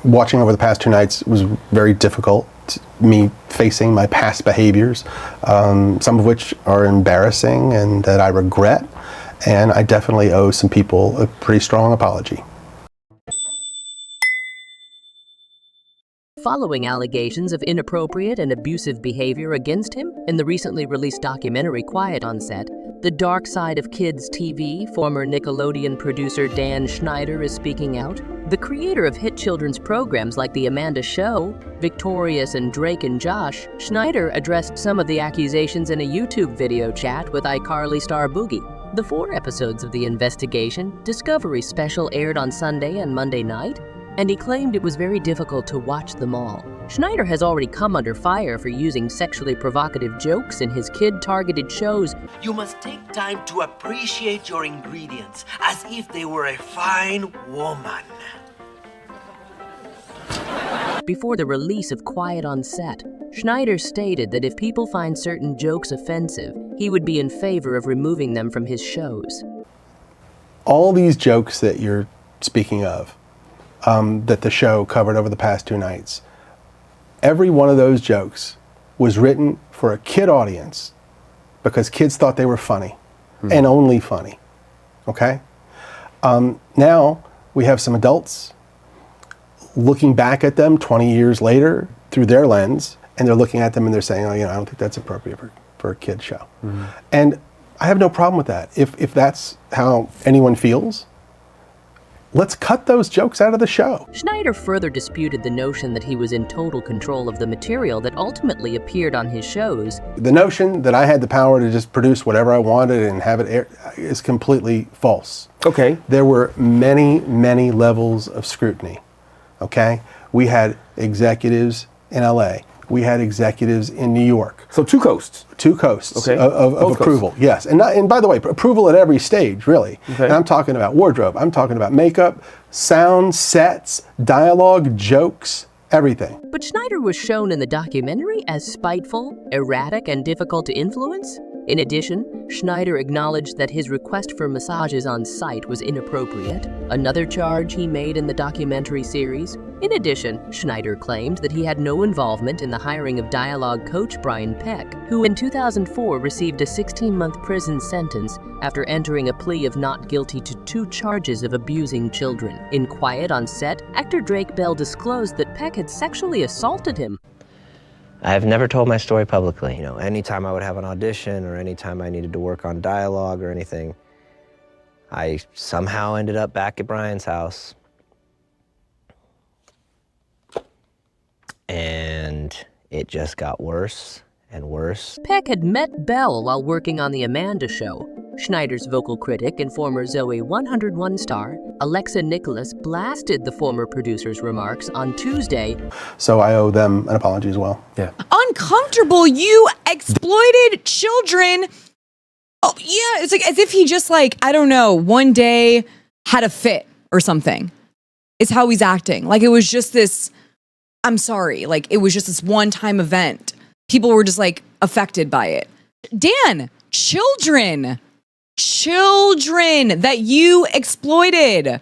Watching over the past 2 nights was very difficult. Me facing my past behaviors, some of which are embarrassing and that I regret, and I definitely owe some people a pretty strong apology. Following allegations of inappropriate and abusive behavior against him in the recently released documentary Quiet on Set, The Dark Side of Kids TV, former Nickelodeon producer Dan Schneider is speaking out. The creator of hit children's programs like The Amanda Show, Victorious and Drake and Josh, Schneider addressed some of the accusations in a YouTube video chat with iCarly star Boogie. The 4 episodes of the investigation Discovery Special aired on Sunday and Monday night, and he claimed it was very difficult to watch them all. Schneider has already come under fire for using sexually provocative jokes in his kid-targeted shows. You must take time to appreciate your ingredients as if they were a fine woman. Before the release of Quiet on Set, Schneider stated that if people find certain jokes offensive, he would be in favor of removing them from his shows. All these jokes that you're speaking of, that the show covered over the past 2 nights, every one of those jokes was written for a kid audience because kids thought they were funny and only funny, okay? Now we have some adults looking back at them 20 years later through their lens, and they're looking at them and they're saying, oh, I don't think that's appropriate for a kid show. And I have no problem with that. If that's how anyone feels, let's cut those jokes out of the show. Schneider further disputed the notion that he was in total control of the material that ultimately appeared on his shows. The notion that I had the power to just produce whatever I wanted and have it air is completely false. Okay. There were many, many levels of scrutiny, okay? We had executives in LA. We had executives in New York. So 2 coasts. 2 coasts Okay. of approval, yes. And by the way, approval at every stage, really. Okay. And I'm talking about wardrobe, I'm talking about makeup, sound, sets, dialogue, jokes, everything. But Schneider was shown in the documentary as spiteful, erratic, and difficult to influence. In addition, Schneider acknowledged that his request for massages on site was inappropriate, another charge he made in the documentary series. In addition, Schneider claimed that he had no involvement in the hiring of dialogue coach Brian Peck, who in 2004 received a 16-month prison sentence after entering a plea of not guilty to 2 charges of abusing children. In Quiet on Set, actor Drake Bell disclosed that Peck had sexually assaulted him. I've never told my story publicly. You know, anytime I would have an audition or anytime I needed to work on dialogue or anything, I somehow ended up back at Brian's house. And it just got worse and worse. Peck had met Bell while working on The Amanda Show. Schneider's vocal critic and former Zoe 101 star, Alexa Nicholas, blasted the former producer's remarks on Tuesday. So I owe them an apology as well. Yeah. Uncomfortable. You exploited children. Oh, yeah. It's like as if he just I don't know, one day had a fit or something. It's how he's acting. Like it was just this, I'm sorry, it was just this one-time event. People were just affected by it. Dan, children that you exploited.